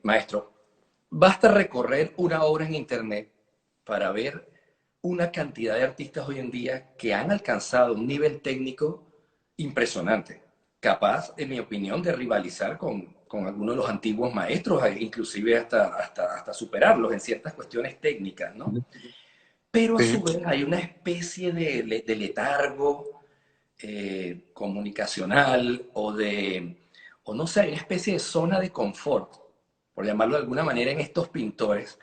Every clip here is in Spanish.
Maestro, basta recorrer una obra en internet para ver una cantidad de artistas hoy en día que han alcanzado un nivel técnico impresionante, capaz, en mi opinión, de rivalizar con algunos de los antiguos maestros, inclusive hasta superarlos en ciertas cuestiones técnicas, ¿no? Pero a su Sí. vez hay una especie de letargo comunicacional o no sé, hay una especie de zona de confort, por llamarlo de alguna manera, en estos pintores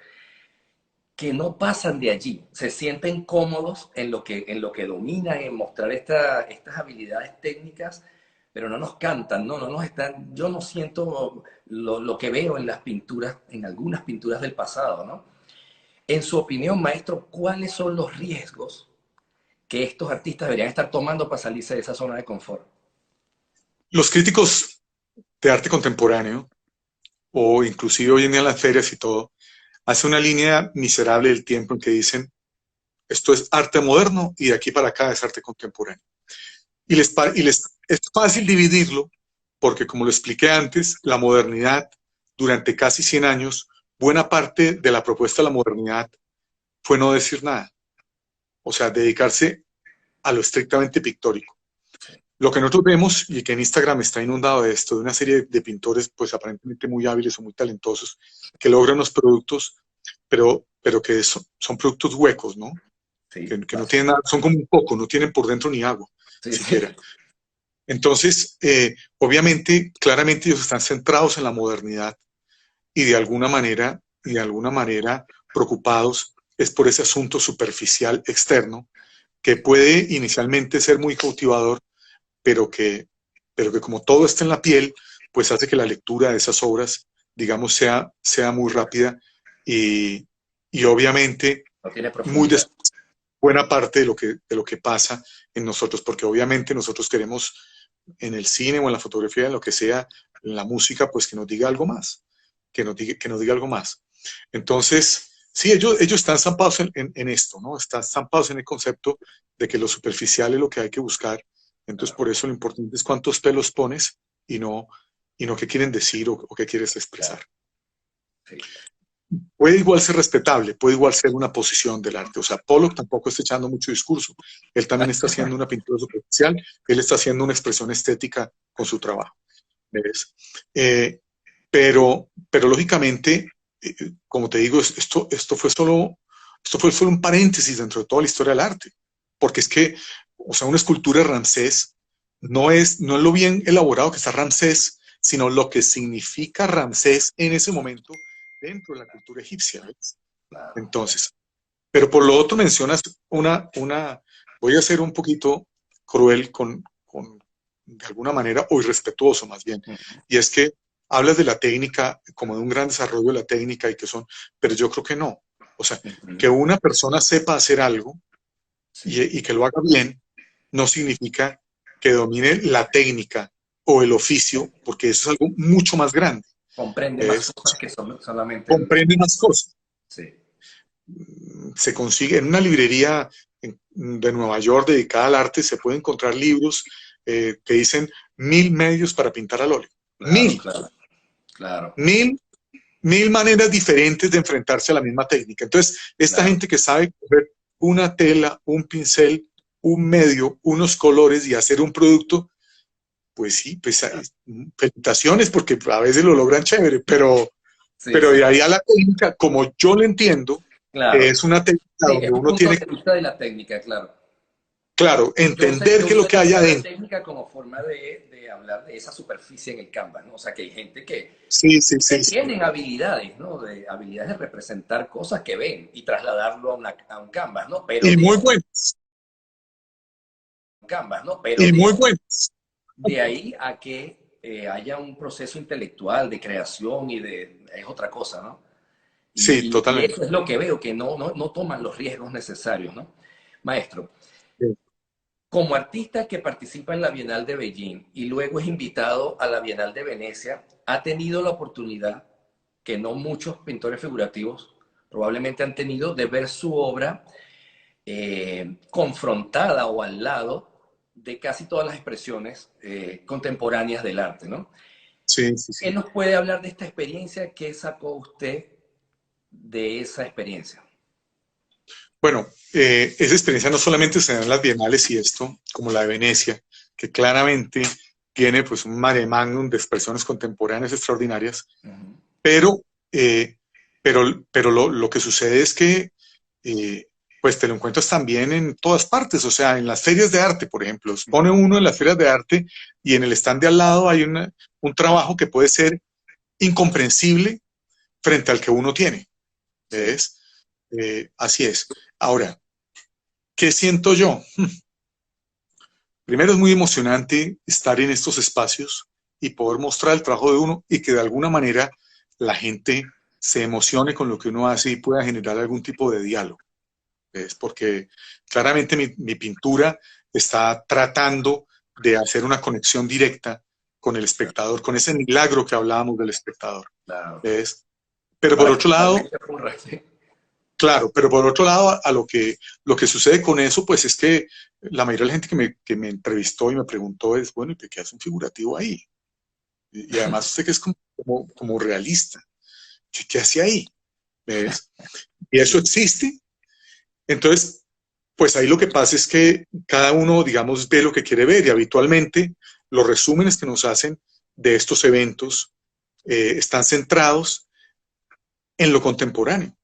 que no pasan de allí, se sienten cómodos en lo que dominan, en mostrar estas habilidades técnicas, pero no nos cantan, no nos están, yo no siento lo que veo en las pinturas, en algunas pinturas del pasado, ¿no? En su opinión, maestro, ¿cuáles son los riesgos que estos artistas deberían estar tomando para salirse de esa zona de confort? Los críticos de arte contemporáneo, o inclusive hoy en día en las ferias y todo, hacen una línea miserable del tiempo en que dicen, esto es arte moderno y de aquí para acá es arte contemporáneo. Y les es fácil dividirlo porque, como lo expliqué antes, la modernidad, durante casi 100 años, buena parte de la propuesta de la modernidad fue no decir nada, o sea, dedicarse a lo estrictamente pictórico. Sí, Lo que nosotros vemos, y que en Instagram está inundado de esto, de una serie de pintores, pues aparentemente muy hábiles o muy talentosos, que logran los productos, pero que son productos huecos, ¿no? sí, Que no pasa. tienen nada, son como un poco, no tienen por dentro ni agua, Sí, sí, siquiera. Entonces, obviamente, claramente ellos están centrados en la modernidad y de alguna manera preocupados es por ese asunto superficial externo que puede inicialmente ser muy cautivador, pero que, pero que como todo está en la piel, pues hace que la lectura de esas obras, digamos, sea muy rápida y, y obviamente no tiene muy profundidad. buena parte de lo que pasa en nosotros, porque obviamente nosotros queremos en el cine o en la fotografía, en lo que sea, en la música, pues que nos diga algo más, que nos diga algo más. Entonces, sí, ellos están zampados en esto, ¿no? Están zampados en el concepto de que lo superficial es lo que hay que buscar. Entonces, Claro, por eso lo importante es cuántos pelos pones y no qué quieren decir o qué quieres expresar. claro, sí. Puede igual ser respetable, puede igual ser una posición del arte. O sea, Pollock tampoco está echando mucho discurso. Él también está haciendo una pintura superficial, él está haciendo una expresión estética con su trabajo. ¿Ves? Pero lógicamente, como te digo, esto fue solo un paréntesis dentro de toda la historia del arte. Porque es que, o sea, una escultura de Ramsés no es lo bien elaborado que está Ramsés, sino lo que significa Ramsés en ese momento dentro de la cultura egipcia, ¿ves? Claro. Entonces, pero por lo otro mencionas voy a ser un poquito cruel de alguna manera, o irrespetuoso más bien, Ujú. y es que hablas de la técnica como de un gran desarrollo de la técnica pero yo creo que no. O sea, Ujú. que una persona sepa hacer algo Sí, y que lo haga bien, no significa que domine la técnica o el oficio, porque eso es algo mucho más grande. comprende más Es, cosas que son solamente el... comprende más cosas. Sí, Se consigue en una librería de Nueva York dedicada al arte, se pueden encontrar libros que dicen 1000 medios para pintar al óleo. claro, Mil, claro, claro, mil, mil maneras diferentes de enfrentarse a la misma técnica. Entonces, esta claro. gente que sabe coger una tela, un pincel, un medio, unos colores y hacer un producto, pues sí, pues felicitaciones porque a veces lo logran chévere, Sí, pero sí, de ahí a la técnica, como yo lo entiendo, claro. es una técnica Sí, es donde un uno punto tiene, de vista de la técnica, claro. claro, entender Yo qué es lo uso que esa hay palabra adentro. técnica como forma de hablar de esa superficie en el canvas, ¿no? O sea, que hay gente Sí, sí, que sí, sí. tienen habilidades, ¿no? De habilidades de representar cosas que ven y trasladarlo a un canvas, ¿no? Y muy buenas, Pero y de muy ahí, buenas. a que haya un proceso intelectual de creación es otra cosa, ¿no? Sí, Y totalmente. eso es lo que veo, que no toman los riesgos necesarios, ¿no? Maestro, Sí. como artista que participa en la Bienal de Beijing y luego es invitado a la Bienal de Venecia, ha tenido la oportunidad, que no muchos pintores figurativos probablemente han tenido, de ver su obra confrontada o al lado de casi todas las expresiones contemporáneas del arte, ¿no? Sí, sí, ¿Qué sí. nos puede hablar de esta experiencia? ¿Qué sacó usted de esa experiencia? Bueno, esa experiencia no solamente se da en las bienales y esto, como la de Venecia, que claramente tiene pues un mare magnum de expresiones contemporáneas extraordinarias, Ujú. pero, eh, pero lo que sucede es que eh, pues te lo encuentras también en todas partes, o sea, en las ferias de arte, por ejemplo, pone uno en las ferias de arte y en el stand de al lado hay un trabajo que puede ser incomprensible frente al que uno tiene, Sí, ¿ves? Así es. Ahora, ¿qué siento yo? Primero es muy emocionante estar en estos espacios y poder mostrar el trabajo de uno y que de alguna manera la gente se emocione con lo que uno hace y pueda generar algún tipo de diálogo. ¿Ves? Porque claramente mi pintura está tratando de hacer una conexión directa con el espectador, con ese milagro que hablábamos del espectador. claro. ¿Ves? Pero por Para que otro lado, realmente ocurra, sí. claro, pero por otro lado, a lo que sucede con eso, pues es que la mayoría de la gente que me entrevistó y me preguntó es, bueno, ¿y qué hace un figurativo ahí? Y además usted que es como realista, ¿qué hace ahí? ¿Ves? Y eso existe. Entonces, pues ahí lo que pasa es que cada uno, digamos, ve lo que quiere ver y habitualmente los resúmenes que nos hacen de estos eventos están centrados en lo contemporáneo.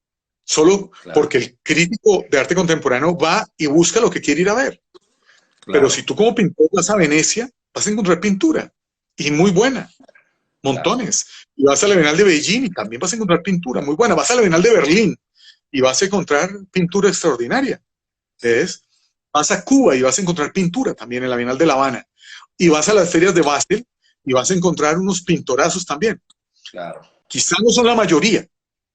Solo Claro, porque el crítico de arte contemporáneo va y busca lo que quiere ir a ver. Pero si claro, tú como pintor vas a Venecia, vas a encontrar pintura y muy buena, claro. montones. Y vas a la Bienal de Beijing y también vas a encontrar pintura muy buena. Vas a la Bienal de Berlín y vas a encontrar pintura extraordinaria. Sí, ¿Ves? Vas a Cuba y vas a encontrar pintura también en la Bienal de La Habana. Y vas a las ferias de Basel y vas a encontrar unos pintorazos también. claro, Quizás no son la mayoría,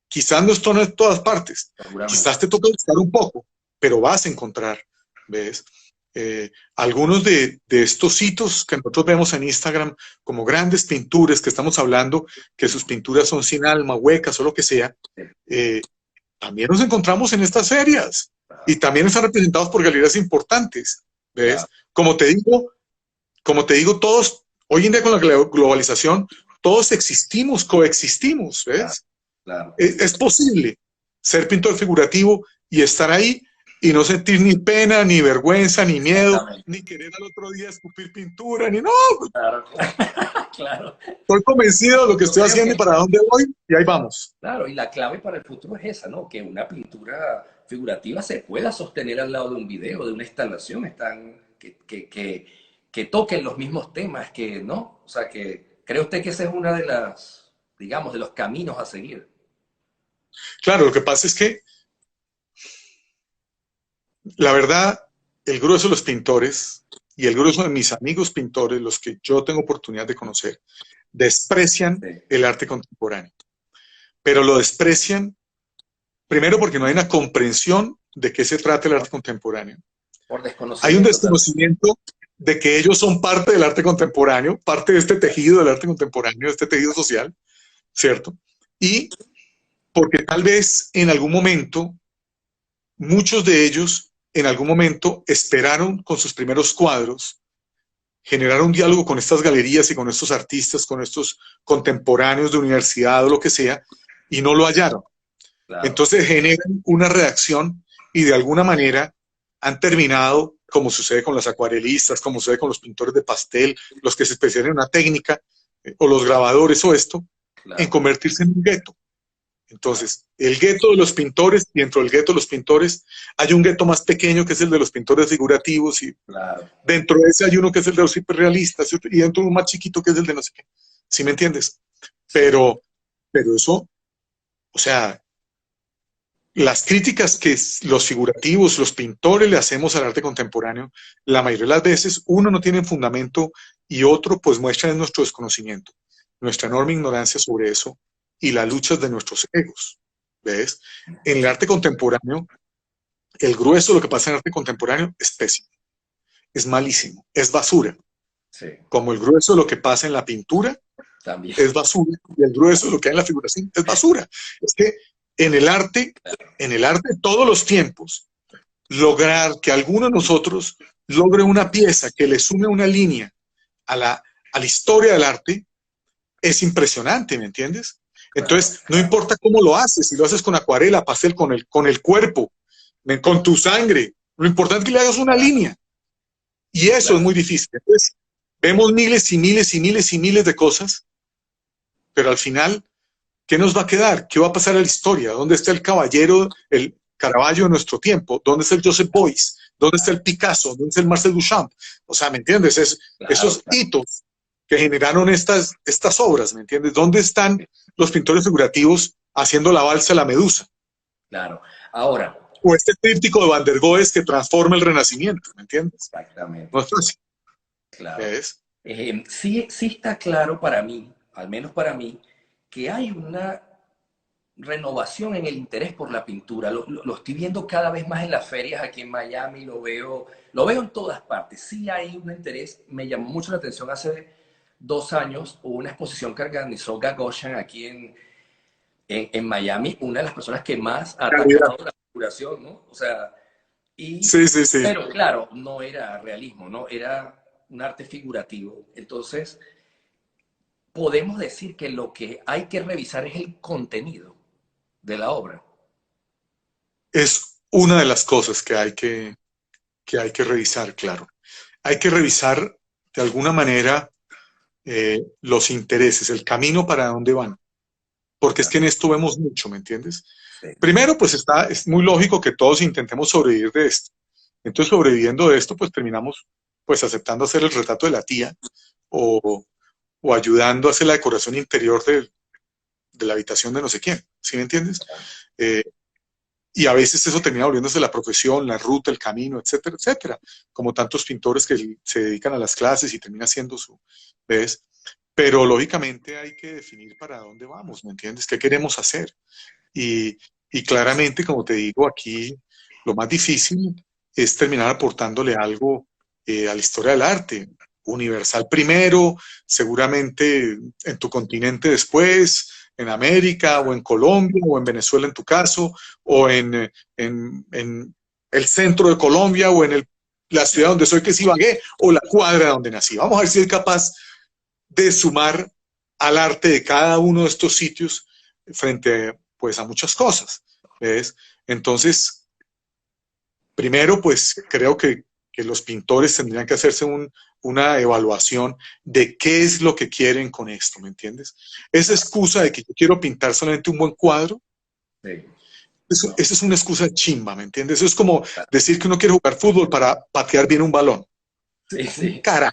quizás no están en todas partes, quizás seguramente. te toca buscar un poco, pero vas a encontrar, ¿ves? Algunos de estos hitos que nosotros vemos en Instagram como grandes pinturas que estamos hablando, que sus pinturas son sin alma, huecas o lo que sea, Sí, eh, también nos encontramos en estas ferias y claro, también están representados por galerías importantes, claro, ¿ves? Como te digo, todos, hoy en día con la globalización, todos existimos, coexistimos, claro, ¿ves? claro. Es posible ser pintor figurativo y estar ahí y no sentir ni pena, ni vergüenza, ni miedo, Exactamente. ni querer al otro día escupir pintura, ni no. Claro, claro. Estoy convencido de lo que Yo estoy creo haciendo y que, para dónde voy y ahí vamos. claro, y la clave para el futuro es esa, ¿no? Que una pintura figurativa se pueda sostener al lado de un video, de una instalación, que toquen los mismos temas, que, ¿no? O sea, que cree usted que esa es una de las, digamos, de los caminos a seguir. Claro, lo que pasa es que la verdad, el grueso de los pintores y el grueso de mis amigos pintores, los que yo tengo oportunidad de conocer, desprecian Sí, el arte contemporáneo, pero lo desprecian primero porque no hay una comprensión de qué se trata el arte contemporáneo. por Hay un desconocimiento también. desconocimiento de que ellos son parte del arte contemporáneo, parte de este tejido del arte contemporáneo, de este tejido social, ¿cierto? Y porque tal vez en algún momento, muchos de ellos en algún momento esperaron con sus primeros cuadros generar un diálogo con estas galerías y con estos artistas, con estos contemporáneos de universidad o lo que sea, y no lo hallaron. Claro, Entonces generan una reacción y de alguna manera han terminado, como sucede con los acuarelistas, como sucede con los pintores de pastel, los que se especializan en una técnica, o los grabadores o esto, en claro, convertirse en un gueto. claro, Entonces, el gueto de los pintores, y dentro del gueto de los pintores, hay un gueto más pequeño que es el de los pintores figurativos, y claro. dentro de ese hay uno que es el de los hiperrealistas, y dentro de un más chiquito que es el de no sé qué. ¿Sí me entiendes? Sí, Pero eso, o sea, las críticas que los figurativos, los pintores le hacemos al arte contemporáneo, la mayoría de las veces, uno no tiene fundamento y otro pues muestra nuestro desconocimiento, nuestra enorme ignorancia sobre eso y las luchas de nuestros egos. ¿Ves? En el arte contemporáneo, el grueso de lo que pasa en el arte contemporáneo es pésimo, es malísimo, es basura. sí, Como el grueso de lo que pasa en la pintura también. es basura y el grueso de lo que hay en la figuración es basura. Es que en el arte, en el arte de todos los tiempos, lograr que alguno de nosotros logre una pieza que le sume una línea a la historia del arte es impresionante, ¿me entiendes? Claro, Entonces, no importa cómo lo haces, si lo haces con acuarela, pastel, con el cuerpo, con tu sangre, lo importante es que le hagas una claro, línea. Y eso es claro. muy difícil. Entonces, vemos miles y miles y miles y miles de cosas, pero al final, ¿qué nos va a quedar? ¿Qué va a pasar a la historia? ¿Dónde está el caballero, el Caravaggio de nuestro tiempo? ¿Dónde está el Joseph Beuys? ¿Dónde está el Picasso? ¿Dónde está el Marcel Duchamp? O sea, ¿me entiendes? Claro, Esos claro, hitos que generaron estas obras, ¿me entiendes? ¿Dónde están los pintores figurativos haciendo la balsa a la medusa? claro. Ahora, O este tríptico de Van der Goes que transforma el Renacimiento, ¿me entiendes? No exactamente, es fácil, claro. ¿ves? Sí, sí está claro para mí, al menos para mí, que hay una renovación en el interés por la pintura. Lo estoy viendo cada vez más en las ferias aquí en Miami, lo veo en todas partes. Sí hay un interés, me llamó mucho la atención hace 2 años, hubo una exposición que organizó Gagosian aquí en Miami, una de las personas que más ha Calidad. atacado la figuración, ¿no? O sea, Sí, sí, sí. pero claro, no era realismo, ¿no? Era un arte figurativo. Entonces, podemos decir que lo que hay que revisar es el contenido de la obra. Es una de las cosas que hay que revisar, claro. Hay que revisar de alguna manera los intereses, el camino para dónde van, porque es que en esto vemos mucho, ¿me entiendes? Sí, Primero, pues es muy lógico que todos intentemos sobrevivir de esto. Entonces, sobreviviendo de esto, pues terminamos pues aceptando hacer el retrato de la tía o, o ayudando a hacer la decoración interior de la habitación de no sé quién, ¿sí me entiendes? Eh, y a veces eso termina volviéndose la profesión, la ruta, el camino, etcétera, etcétera, como tantos pintores que se dedican a las clases y termina siendo su, ¿ves? Pero lógicamente hay que definir para dónde vamos, ¿me entiendes? ¿Qué queremos hacer? Y, y claramente, como te digo, aquí lo más difícil es terminar aportándole algo a la historia del arte. Universal primero, seguramente en tu continente después, en América o en Colombia o en Venezuela en tu caso, o en el centro de Colombia o en la ciudad donde soy que es Ibagué o la cuadra donde nací. Vamos a ver si es capaz de sumar al arte de cada uno de estos sitios frente pues a muchas cosas. ¿Ves? Entonces, primero pues creo que los pintores tendrían que hacerse una evaluación de qué es lo que quieren con esto, ¿me entiendes? Esa excusa de que yo quiero pintar solamente un buen cuadro, sí, esa es una excusa chimba, ¿me entiendes? Eso es como decir que uno quiere jugar fútbol para patear bien un balón. sí, sí, Cara,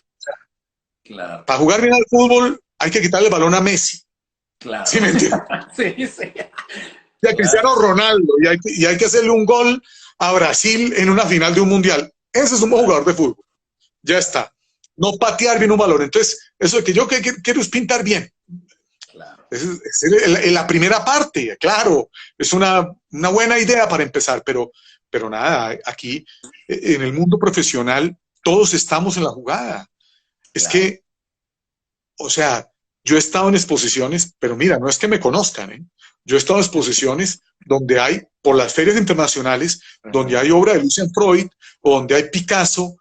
claro, para jugar bien al fútbol hay que quitarle el balón a Messi, ¿sí claro. me entiendes? Sí, sí, Y a claro, Cristiano Ronaldo, y hay que hacerle un gol a Brasil en una final de un mundial. Ese es un buen claro, jugador de fútbol. Ya está. No patear bien un balón. Entonces, eso de que yo quiero es pintar bien. claro, Es la primera parte, claro. Es una buena idea para empezar, pero nada, aquí en el mundo profesional todos estamos en la jugada. Es claro. que, o sea, yo he estado en exposiciones, pero mira, no es que me conozcan, ¿eh? Yo he estado en exposiciones donde hay, por las ferias internacionales, donde Ujú, hay obra de Lucian Freud, o donde hay Picasso,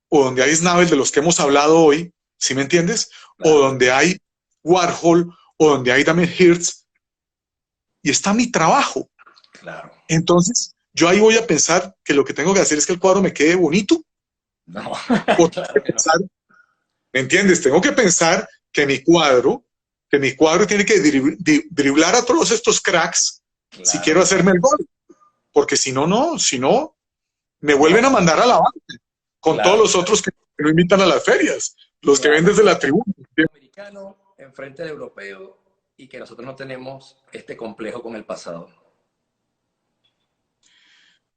o donde hay Snabel, de los que hemos hablado hoy, ¿sí me entiendes? O claro, donde hay Warhol, o donde hay Damien Hirst, y está mi trabajo. claro. Entonces, yo ahí voy a pensar que lo que tengo que hacer es que el cuadro me quede bonito, No, o tengo que claro que no. pensar, ¿me entiendes? Tengo que pensar que mi cuadro tiene que driblar a todos estos cracks si quiero Claro, hacerme el gol, porque si no, no, si no, me vuelven no, a mandar a la banca con todos claro, los claro, otros que no invitan a las ferias, los que ven claro. desde la tribuna. Americano enfrente del europeo y que nosotros no tenemos este complejo con el pasado.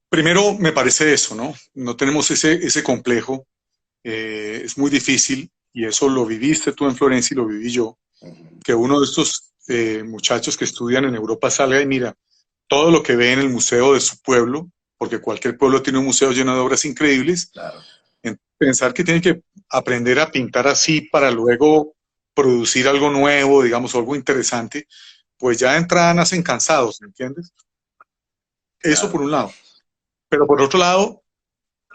Primero me parece eso, ¿no? No tenemos ese complejo, es muy difícil y eso lo viviste tú en Florencia y lo viví yo, Ujú, que uno de estos muchachos que estudian en Europa salga y mira todo lo que ve en el museo de su pueblo, porque cualquier pueblo tiene un museo lleno de obras increíbles, claro, en pensar que tiene que aprender a pintar así para luego producir algo nuevo, digamos, algo interesante, pues ya de entrada nacen cansados, ¿me entiendes? Eso claro, por un lado. Pero por otro lado,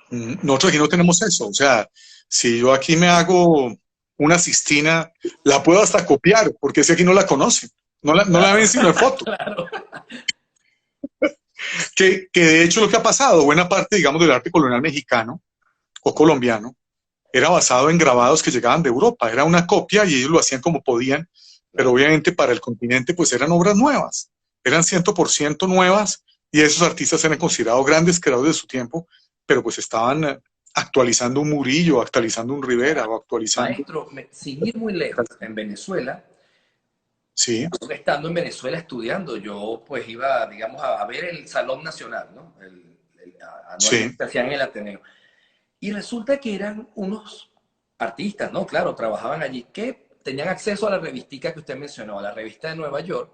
nosotros aquí no tenemos eso. O sea, si yo aquí me hago una Sistina, la puedo hasta copiar, porque si aquí no la conocen, no la ven sino en foto. Claro. Que de hecho lo que ha pasado, buena parte, digamos, del arte colonial mexicano o colombiano, era basado en grabados que llegaban de Europa, era una copia y ellos lo hacían como podían, pero obviamente para el continente pues eran obras nuevas, eran 100% nuevas y esos artistas eran considerados grandes creadores de su tiempo, pero pues estaban actualizando un Murillo, actualizando un Rivera o actualizando... Maestro, sin ir muy lejos, en Venezuela, Sí, estando en Venezuela estudiando, yo pues iba, digamos, a ver el Salón Nacional, ¿no? sí, Anualmente se hacían en el Ateneo. Y resulta que eran unos artistas, ¿no? Claro, trabajaban allí, que tenían acceso a la revistica que usted mencionó, a la revista de Nueva York,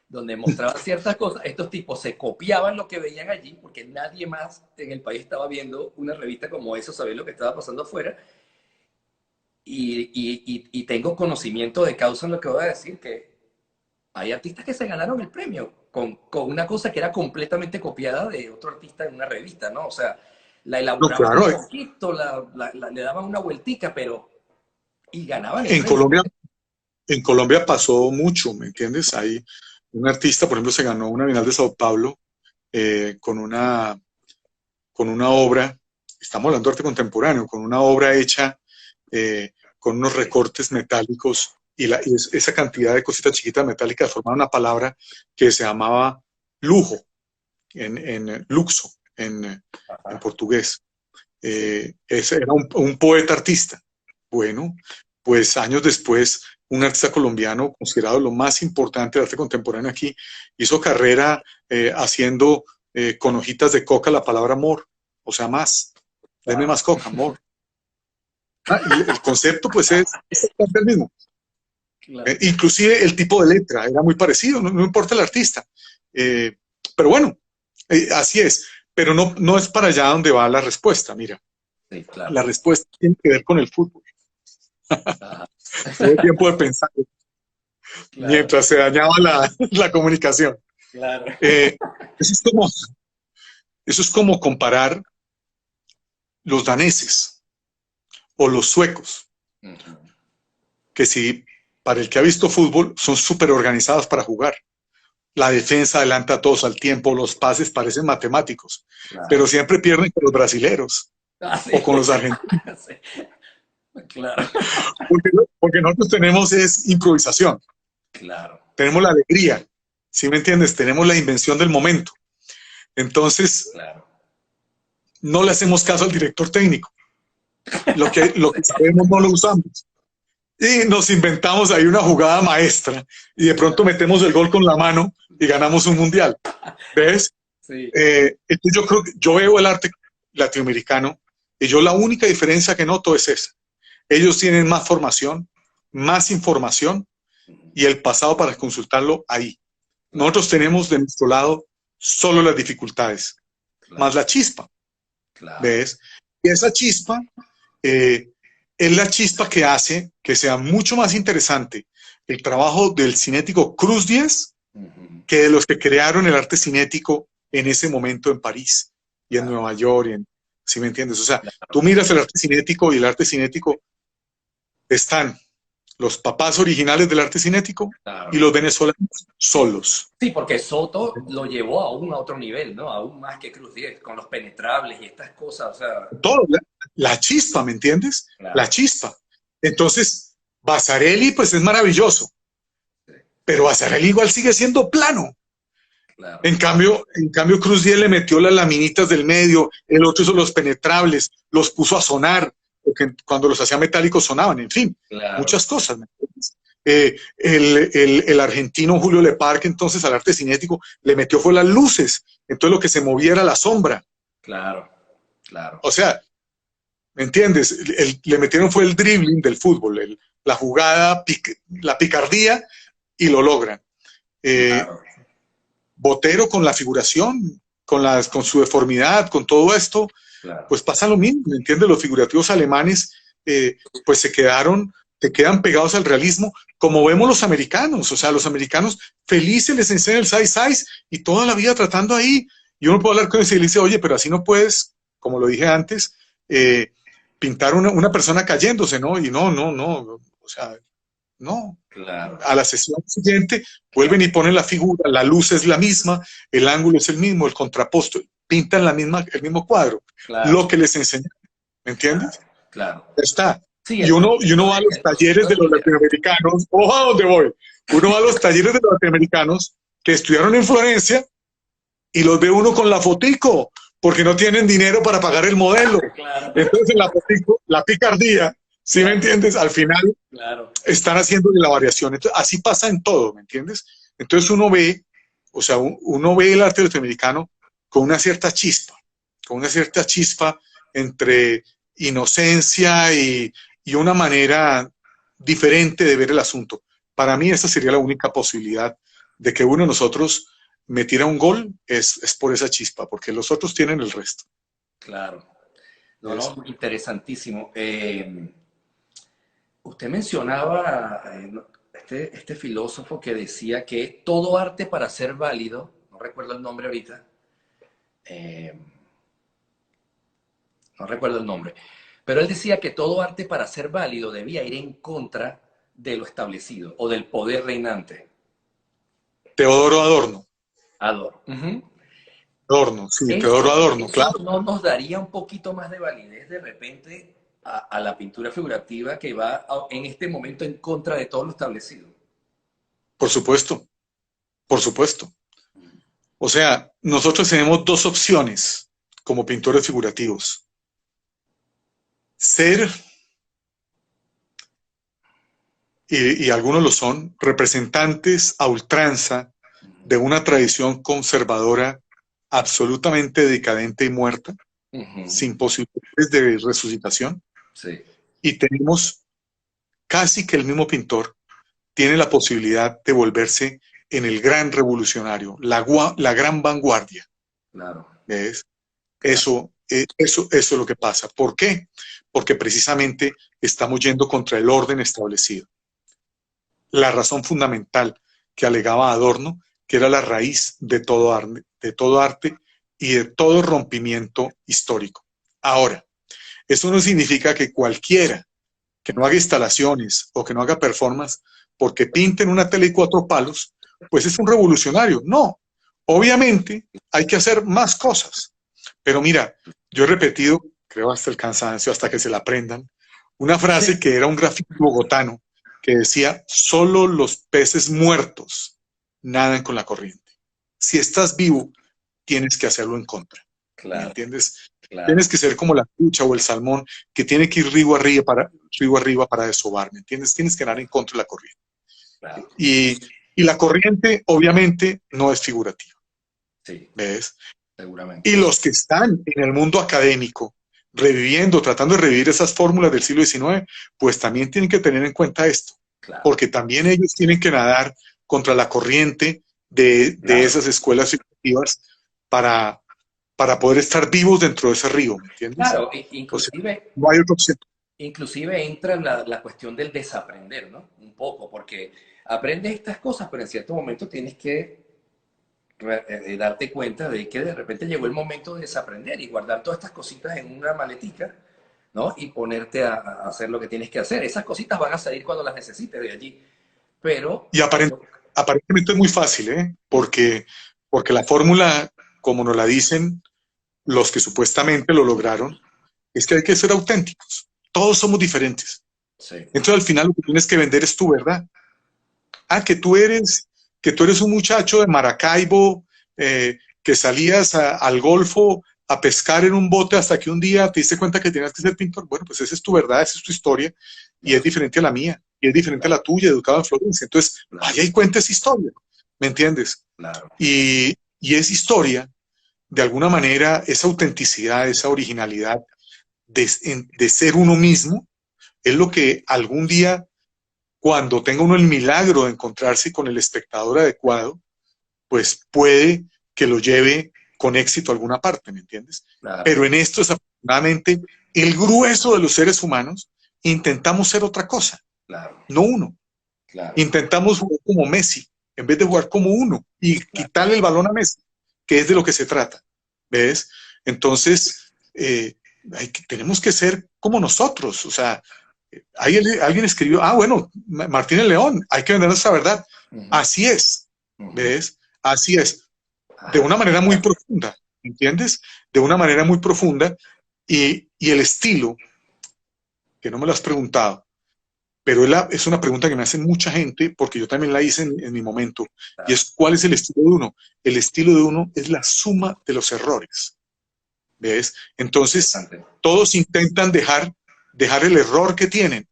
donde mostraban ciertas cosas. Estos tipos se copiaban lo que veían allí, porque nadie más en el país estaba viendo una revista como eso, saber lo que estaba pasando afuera. Y tengo conocimiento de causa en lo que voy a decir, que hay artistas que se ganaron el premio con una cosa que era completamente copiada de otro artista en una revista, ¿no? O sea, la no, elaboraban un claro, poquito, le daban una vueltica, pero... Y ganaban el en premio. Colombia, en Colombia pasó mucho, ¿me entiendes? Hay un artista, por ejemplo, se ganó una Bienal de Sao Paulo eh, con una con una obra, estamos hablando de arte contemporáneo, con una obra hecha con unos recortes metálicos y esa cantidad de cositas chiquitas metálicas formaban una palabra que se llamaba lujo, en luxo, en Ajá, portugués. sí, Ese era un poeta artista. Bueno, pues años después, un artista colombiano considerado lo más importante del arte contemporáneo aquí, hizo carrera haciendo con hojitas de coca la palabra amor, o sea, más, deme wow, más coca, amor. El concepto pues es exactamente el mismo. claro. Inclusive el tipo de letra era muy parecido, no importa el artista. Eh, pero bueno, así es. Pero no es para allá donde va la respuesta. Mira, Sí, claro. la respuesta tiene que ver con el fútbol. Ajá, Tuve tiempo de pensar claro, mientras se dañaba la comunicación. claro. Eh, eso, es como, eso es como comparar los daneses o los suecos, Ujú, que si para el que ha visto fútbol son súper organizados para jugar. La defensa adelanta a todos al tiempo, los pases parecen matemáticos, pero claro. siempre pierden con los brasileros Ah, o sí, con los argentinos, sí, claro, porque nosotros tenemos es improvisación, claro, tenemos la alegría, ¿sí me entiendes? Tenemos la invención del momento. Entonces, claro. no le hacemos caso al director técnico. Lo que sabemos no lo usamos. Y nos inventamos ahí una jugada maestra y de pronto metemos el gol con la mano y ganamos un mundial. ¿Ves? Sí, Entonces yo creo que yo veo el arte latinoamericano y yo la única diferencia que noto es esa. Ellos tienen más formación, más información y el pasado para consultarlo ahí. claro, Nosotros tenemos de nuestro lado solo las dificultades, más claro, la chispa, claro. ¿ves? Y esa chispa eh, es la chispa que hace que sea mucho más interesante el trabajo del cinético Cruz Diez Ujú, que de los que crearon el arte cinético en ese momento en París y en claro, Nueva York. ¿Sí me entiendes? O sea, tú claro, miras el arte cinético y el arte cinético están los papás originales del arte cinético y claro. los venezolanos solos. Sí, porque Soto lo llevó aún a otro nivel, ¿no? Aún más que Cruz 10, con los penetrables y estas cosas, o sea, Todo, la chispa, ¿me entiendes? La claro, chispa. Entonces, Basarelli, pues es maravilloso, sí, pero Basarelli igual sigue siendo plano. claro, En cambio, Cruz 10 le metió las laminitas del medio, el otro hizo los penetrables, los puso a sonar, porque cuando los hacía metálicos sonaban, en fin, claro, muchas cosas. ¿Me entiendes? El argentino Julio Leparque, entonces al arte cinético, le metió fue las luces, entonces lo que se movía era la sombra. claro, claro, O sea, ¿me entiendes? Le metieron fue el dribbling del fútbol, la jugada, la picardía, y lo logran. Eh, claro, Botero con la figuración, con su deformidad, con todo esto, claro. pues pasa lo mismo, ¿me entiendes? Los figurativos alemanes, pues te quedan pegados al realismo, como vemos los americanos, o sea, los americanos felices les enseñan el size y toda la vida tratando ahí, y uno puede hablar con ellos y le dice, oye, pero así no puedes, como lo dije antes, pintar una persona cayéndose, ¿no? Y no, sea, no. Claro, A la sesión siguiente vuelven y ponen la figura, la luz es la misma, el ángulo es el mismo, el contraposto, pintan el mismo cuadro, lo claro, que les enseñan, ¿me claro, entiendes? claro. Ya está. Sí, Y uno va a los el proceso talleres de es los lineal. latinoamericanos, ojo a dónde voy, uno va a los talleres de los latinoamericanos que estudiaron en Florencia y los ve uno con la fotico, porque no tienen dinero para pagar el modelo. Claro, Entonces en la fotico, la picardía, ¿sí me claro, entiendes? Al final claro, están haciendo la variación. Entonces, así pasa en todo, ¿me entiendes? Entonces uno ve, o sea, uno ve el arte latinoamericano con una cierta chispa entre inocencia y una manera diferente de ver el asunto. Para mí esa sería la única posibilidad de que uno de nosotros metiera un gol, es por esa chispa, porque los otros tienen el resto. claro. No, ¿Ves? no, interesantísimo. Usted mencionaba este filósofo que decía que todo arte para ser válido, no recuerdo el nombre ahorita, eh, no recuerdo el nombre, pero él decía que todo arte para ser válido debía ir en contra de lo establecido o del poder reinante. Teodoro Adorno. Adoro. Ujú. Adorno, sí, Teodoro Eso, Adorno, eso claro. no nos daría un poquito más de validez de repente a la pintura figurativa que va en este momento en contra de todo lo establecido. Por supuesto, por supuesto. O sea, nosotros tenemos dos opciones como pintores figurativos. Ser, y algunos lo son, representantes a ultranza de una tradición conservadora absolutamente decadente y muerta, Ujú. sin posibilidades de resucitación. Sí, Y tenemos casi que el mismo pintor tiene la posibilidad de volverse en el gran revolucionario, la gran vanguardia. claro, ¿Ves? claro, Eso es lo que pasa. ¿Por qué? Porque precisamente estamos yendo contra el orden establecido. La razón fundamental que alegaba Adorno, que era la raíz de todo arte y de todo rompimiento histórico. Ahora, eso no significa que cualquiera que no haga instalaciones o que no haga performance porque pinten una tele y cuatro palos, pues es un revolucionario. No, obviamente hay que hacer más cosas. Pero mira, yo he repetido, creo hasta el cansancio, hasta que se la aprendan, una frase que era un grafito bogotano que decía, solo los peces muertos nadan con la corriente. Si estás vivo, tienes que hacerlo en contra. ¿Me claro, entiendes? Tienes claro, que ser como la trucha o el salmón que tiene que ir río arriba para desovar, ¿me entiendes? Tienes que nadar en contra de la corriente. claro. Y, y la corriente, obviamente, no es figurativa, Sí, ¿ves? seguramente. Y los que están en el mundo académico, reviviendo, tratando de revivir esas fórmulas del siglo XIX, pues también tienen que tener en cuenta esto, Claro, porque también ellos tienen que nadar contra la corriente de claro. esas escuelas figurativas para, para poder estar vivos dentro de ese río, ¿me entiendes? Claro, O sea, inclusive, no hay otra opción. inclusive entra la cuestión del desaprender, ¿no? Un poco, porque aprendes estas cosas, pero en cierto momento tienes que darte cuenta de que de repente llegó el momento de desaprender y guardar todas estas cositas en una maletica, ¿no? Y ponerte a hacer lo que tienes que hacer. Esas cositas van a salir cuando las necesites de allí, pero Y aparentemente es muy fácil, ¿eh? Porque la fórmula, como nos la dicen los que supuestamente lo lograron, es que hay que ser auténticos. Todos somos diferentes. sí, Entonces al final lo que tienes que vender es tu verdad. Ah, que tú eres un muchacho de Maracaibo, que salías al Golfo a pescar en un bote hasta que un día te diste cuenta que tenías que ser pintor. Bueno, pues esa es tu verdad, esa es tu historia y es no, diferente a la mía y es diferente a claro, la tuya, educado en Florencia. Entonces, claro, vaya y cuenta esa historia, ¿me entiendes? claro, Y esa historia, de alguna manera, esa autenticidad, esa originalidad de ser uno mismo, es lo que algún día, cuando tenga uno el milagro de encontrarse con el espectador adecuado, pues puede que lo lleve con éxito a alguna parte, ¿me entiendes? claro, Pero en esto, desafortunadamente, el grueso de los seres humanos intentamos ser otra cosa, claro, no uno. claro, Intentamos jugar como Messi, en vez de jugar como uno y claro, quitarle el balón a Messi, que es de lo que se trata, ¿ves? Entonces, tenemos que ser como nosotros, o sea, Alguien escribió, bueno, Martínez León, hay que vender esa verdad. Así es, ¿ves? Así es, de una manera muy profunda, ¿entiendes? De una manera muy profunda, y el estilo, que no me lo has preguntado, pero es una pregunta que me hace mucha gente, porque yo también la hice en mi momento, y es: ¿cuál es el estilo de uno? El estilo de uno es la suma de los errores, ¿ves? Entonces, todos intentan dejar el error que tienen,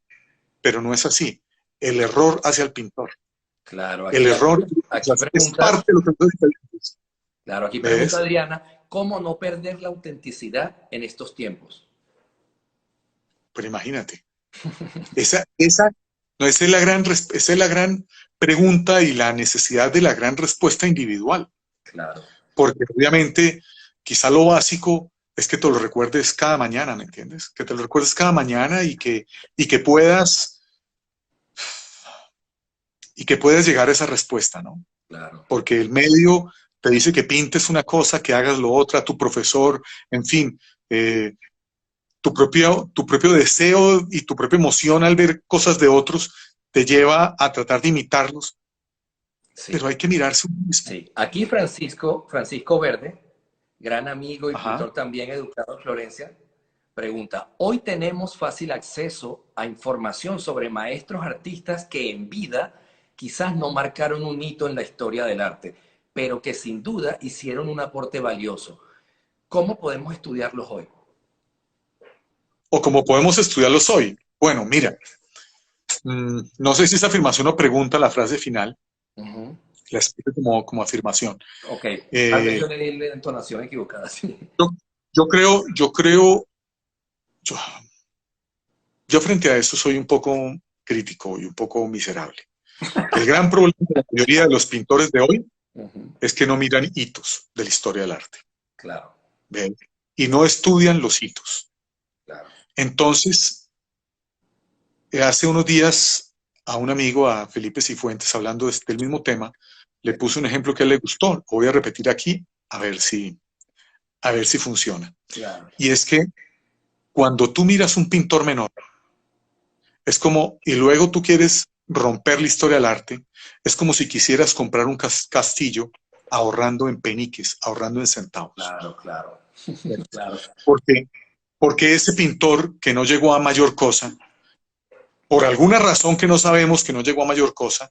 pero no es así. El error hace al pintor. Claro, El error aquí es pregunta, parte de lo que es diferente. claro, aquí pregunta ¿Ves? Adriana, ¿cómo no perder la autenticidad en estos tiempos? Pero imagínate, no, esa es la gran pregunta y la necesidad de la gran respuesta individual. Claro. Porque obviamente, quizá lo básico es que te lo recuerdes cada mañana, ¿me entiendes? Que te lo recuerdes cada mañana y que puedas llegar a esa respuesta, ¿no? Claro. Porque el medio te dice que pintes una cosa, que hagas lo otra, tu profesor, en fin, tu propio deseo y tu propia emoción al ver cosas de otros te lleva a tratar de imitarlos, Sí. pero hay que mirarse uno mismo. Sí. Aquí Francisco Verde, gran amigo y Ajá. pintor también educado en Florencia, pregunta, hoy tenemos fácil acceso a información sobre maestros artistas que en vida quizás no marcaron un hito en la historia del arte, pero que sin duda hicieron un aporte valioso. ¿Cómo podemos estudiarlos hoy? O como podemos estudiarlos hoy. Bueno, mira, no sé si esa afirmación o pregunta, la frase final, la explico como afirmación. Ok, tal vez yo le di la entonación equivocada. Sí. Yo creo, yo, yo frente a esto soy un poco crítico y un poco miserable. El gran problema de la mayoría de los pintores de hoy es que no miran hitos de la historia del arte. Claro. ¿Ven? Y no estudian los hitos. Claro. Entonces, hace unos días a un amigo, a Felipe Cifuentes, hablando del mismo tema, le puse un ejemplo que a él le gustó. Lo voy a repetir aquí a ver si funciona. Claro. Y es que cuando tú miras un pintor menor, es como, y luego tú quieres romper la historia del arte, es como si quisieras comprar un castillo ahorrando en peniques, ahorrando en centavos. Claro, claro. Claro. Porque ese pintor que no llegó a mayor cosa, por alguna razón que no sabemos, que no llegó a mayor cosa,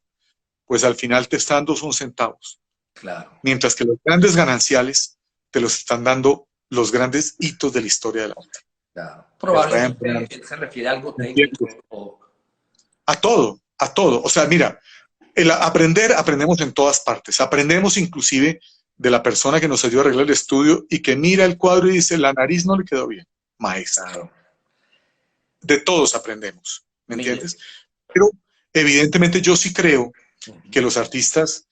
pues al final te está dando son centavos. Claro. Mientras que los grandes gananciales te los están dando los grandes hitos de la historia del arte. Claro. Probablemente Rembrandt, él se refiere a algo técnico ¿entiendes? o... A todo, a todo. O sea, mira, aprendemos en todas partes. Aprendemos inclusive de la persona que nos ayudó a arreglar el estudio y que mira el cuadro y dice, la nariz no le quedó bien. Maestro. Claro. De todos aprendemos, ¿me Mire. entiendes? Pero evidentemente yo sí creo que los artistas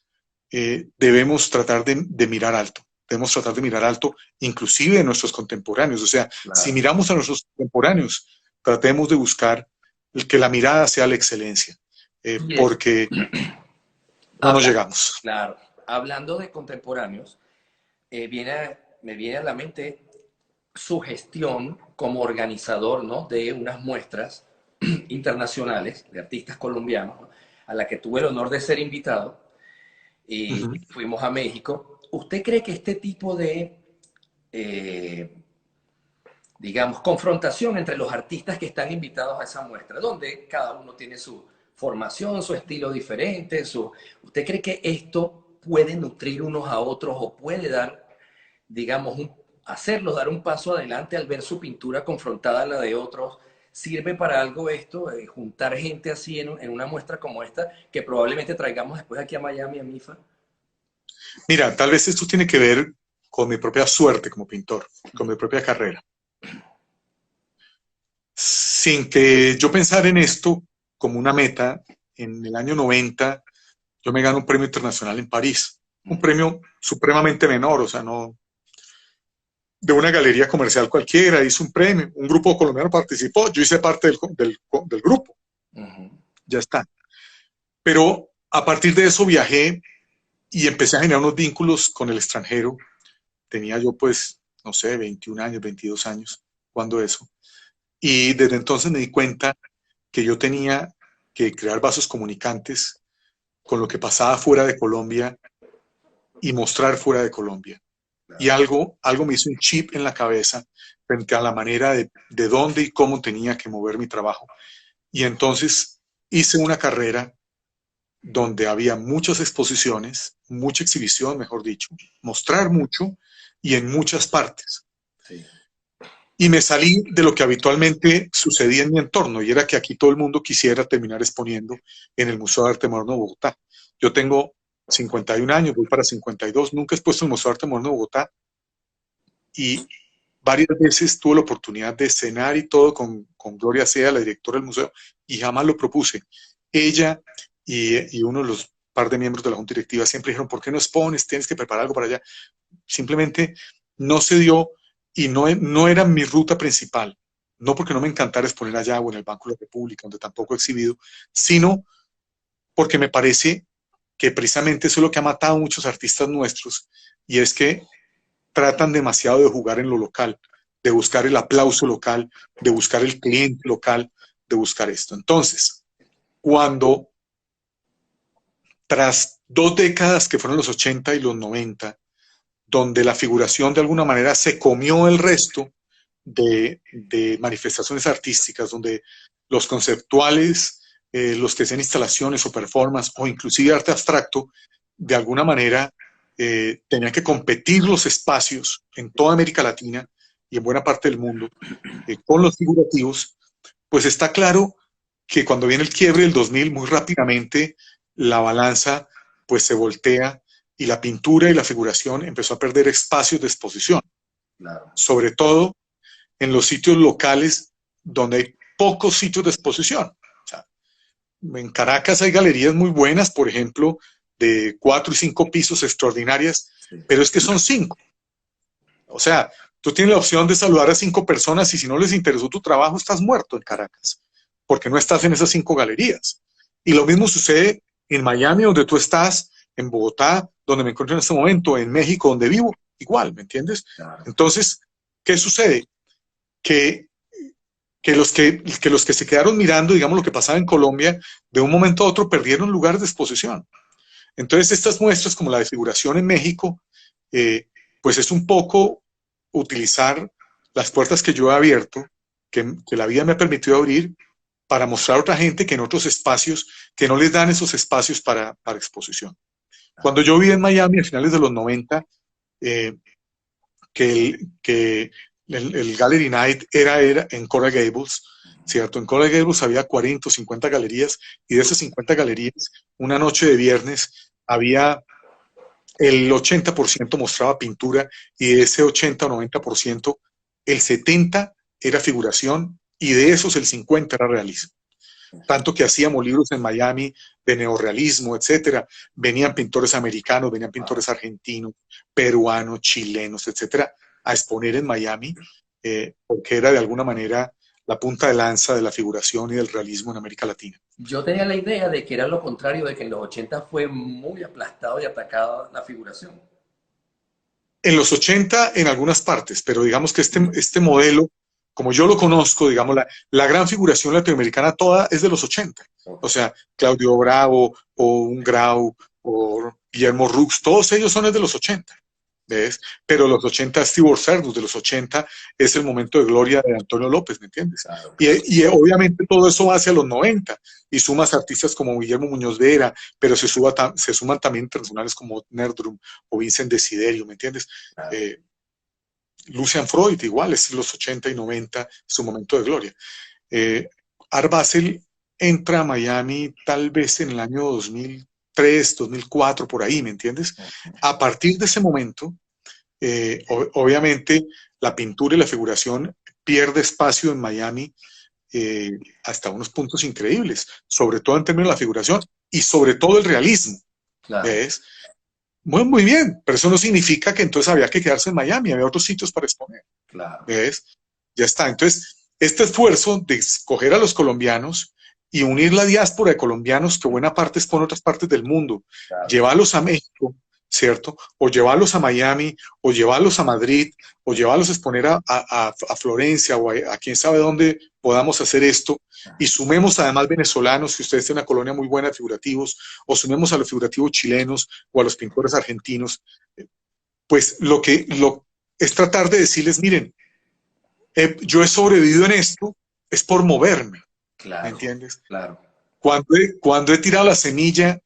debemos tratar de mirar alto. Debemos tratar de mirar alto, inclusive de nuestros contemporáneos. O sea, Claro. si miramos a nuestros contemporáneos, tratemos de buscar que la mirada sea la excelencia, porque no nos llegamos. Claro. Hablando de contemporáneos, me viene a la mente su gestión como organizador, ¿no?, de unas muestras internacionales de artistas colombianos, ¿no?, a la que tuve el honor de ser invitado y fuimos a México. ¿Usted cree que este tipo de, digamos, confrontación entre los artistas que están invitados a esa muestra, donde cada uno tiene su formación, su estilo diferente, ¿usted cree que esto puede nutrir unos a otros o puede dar, digamos, hacerlos dar un paso adelante al ver su pintura confrontada a la de otros? ¿Sirve para algo esto, juntar gente así en una muestra como esta, que probablemente traigamos después aquí a Miami, a MIFA? Mira, tal vez esto tiene que ver con mi propia suerte como pintor, con mi propia carrera. Sin que yo pensara en esto como una meta, en el año 90 yo me gano un premio internacional en París, un premio supremamente menor, o sea, no de una galería comercial cualquiera, hice un premio, un grupo colombiano participó, yo hice parte del grupo, ya está. Pero a partir de eso viajé y empecé a generar unos vínculos con el extranjero. Tenía yo, pues, no sé, 21 años, 22 años, cuando eso. Y desde entonces me di cuenta que yo tenía que crear vasos comunicantes con lo que pasaba fuera de Colombia y mostrar fuera de Colombia. Y algo me hizo un chip en la cabeza frente a la manera de dónde y cómo tenía que mover mi trabajo. Y entonces hice una carrera donde había muchas exposiciones, mucha exhibición, mejor dicho, mostrar mucho y en muchas partes. Sí. Y me salí de lo que habitualmente sucedía en mi entorno, y era que aquí todo el mundo quisiera terminar exponiendo en el Museo de Arte Moderno de Bogotá. Yo tengo 51 años, voy para 52, nunca he expuesto en el Museo de Arte Moderno de Bogotá, y varias veces tuve la oportunidad de cenar y todo con Gloria Sea, la directora del museo, y jamás lo propuse. Ella y uno de los par de miembros de la junta directiva siempre dijeron, ¿por qué no expones? Tienes que preparar algo para allá. Simplemente no se dio, y no era mi ruta principal. No porque no me encantara exponer allá o en el Banco de la República, donde tampoco he exhibido, sino porque me parece que precisamente eso es lo que ha matado a muchos artistas nuestros, y es que tratan demasiado de jugar en lo local, de buscar el aplauso local, de buscar el cliente local, de buscar esto. Entonces, cuando tras 2 décadas que fueron los 80 y los 90, donde la figuración de alguna manera se comió el resto de manifestaciones artísticas, donde los conceptuales, los que hacían instalaciones o performance o inclusive arte abstracto, de alguna manera tenían que competir los espacios en toda América Latina y en buena parte del mundo con los figurativos, pues está claro que cuando viene el quiebre del 2000, muy rápidamente la balanza pues se voltea y la pintura y la figuración empezó a perder espacios de exposición. Claro. Sobre todo en los sitios locales donde hay pocos sitios de exposición. O sea, en Caracas hay galerías muy buenas, por ejemplo, de 4 y 5 pisos extraordinarias, sí, pero es que son 5. O sea, tú tienes la opción de saludar a 5 personas y si no les interesó tu trabajo, estás muerto en Caracas, porque no estás en esas 5 galerías. Y lo mismo sucede en Miami, donde tú estás, en Bogotá, donde me encuentro en este momento, en México, donde vivo, igual, ¿me entiendes? Claro. Entonces, ¿qué sucede? Que los que se quedaron mirando, digamos, lo que pasaba en Colombia, de un momento a otro perdieron lugar de exposición. Entonces, estas muestras, como la de figuración en México, pues es un poco utilizar las puertas que yo he abierto, que la vida me ha permitido abrir, para mostrar a otra gente que en otros espacios, que no les dan esos espacios para exposición. Cuando yo viví en Miami a finales de los 90, que el Gallery Night era en Coral Gables, ¿cierto? En Coral Gables había 40 o 50 galerías, y de esas 50 galerías, una noche de viernes, había el 80% mostraba pintura, y de ese 80 o 90%, el 70% era figuración, y de esos el 50% era realismo. Tanto que hacíamos libros en Miami de neorrealismo, etcétera. Venían pintores americanos, venían pintores argentinos, peruanos, chilenos, etcétera, a exponer en Miami, porque era de alguna manera la punta de lanza de la figuración y del realismo en América Latina. Yo tenía la idea de que era lo contrario, de que en los 80 fue muy aplastado y atacado la figuración. En los 80 en algunas partes, pero digamos que este modelo, como yo lo conozco, digamos, la gran figuración latinoamericana toda es de los 80. O sea, Claudio Bravo, o Un Grau, o Guillermo Rux, todos ellos son de los 80. ¿Ves? Pero los 80 es Tibor Cerdus, de los 80 es el momento de gloria de Antonio López, ¿me entiendes? Claro. Y obviamente todo eso va hacia los 90, y sumas artistas como Guillermo Muñoz Vera, pero se suman también internacionales como Nerdrum o Vincent Desiderio, ¿me entiendes? Claro. Lucian Freud, igual, es los 80 y 90, su momento de gloria. Art Basel entra a Miami tal vez en el año 2003, 2004, por ahí, ¿me entiendes? A partir de ese momento, obviamente, la pintura y la figuración pierde espacio en Miami hasta unos puntos increíbles, sobre todo en términos de la figuración y sobre todo el realismo. Claro. ¿Ves? Muy bien, pero eso no significa que entonces había que quedarse en Miami, había otros sitios para exponer. Claro. ¿Ves? Ya está. Entonces, este esfuerzo de escoger a los colombianos y unir la diáspora de colombianos, que buena parte expone en otras partes del mundo, claro, llevarlos a México ¿cierto? O llevarlos a Miami, o llevarlos a Madrid, o llevarlos a exponer a Florencia, o a quién sabe dónde podamos hacer esto, y sumemos además venezolanos, si ustedes tienen una colonia muy buena de figurativos, o sumemos a los figurativos chilenos, o a los pintores argentinos, pues lo es tratar de decirles, miren, yo he sobrevivido en esto, es por moverme, ¿me Claro, entiendes? claro. Cuando he tirado la semilla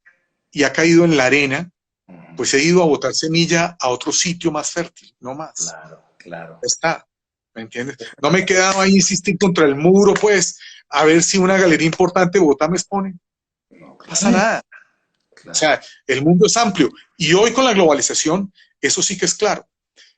y ha caído en la arena, Ujú. pues he ido a botar semilla a otro sitio más fértil, no más. Claro, claro. Ya está, ¿me entiendes? Esa es No la me he palabra. quedado ahí insistir contra el muro, pues, a ver si una galería importante de Bogotá me expone. No No, pasa claro, nada. O claro. sea, el mundo es amplio. Y hoy con la globalización, eso sí que es claro.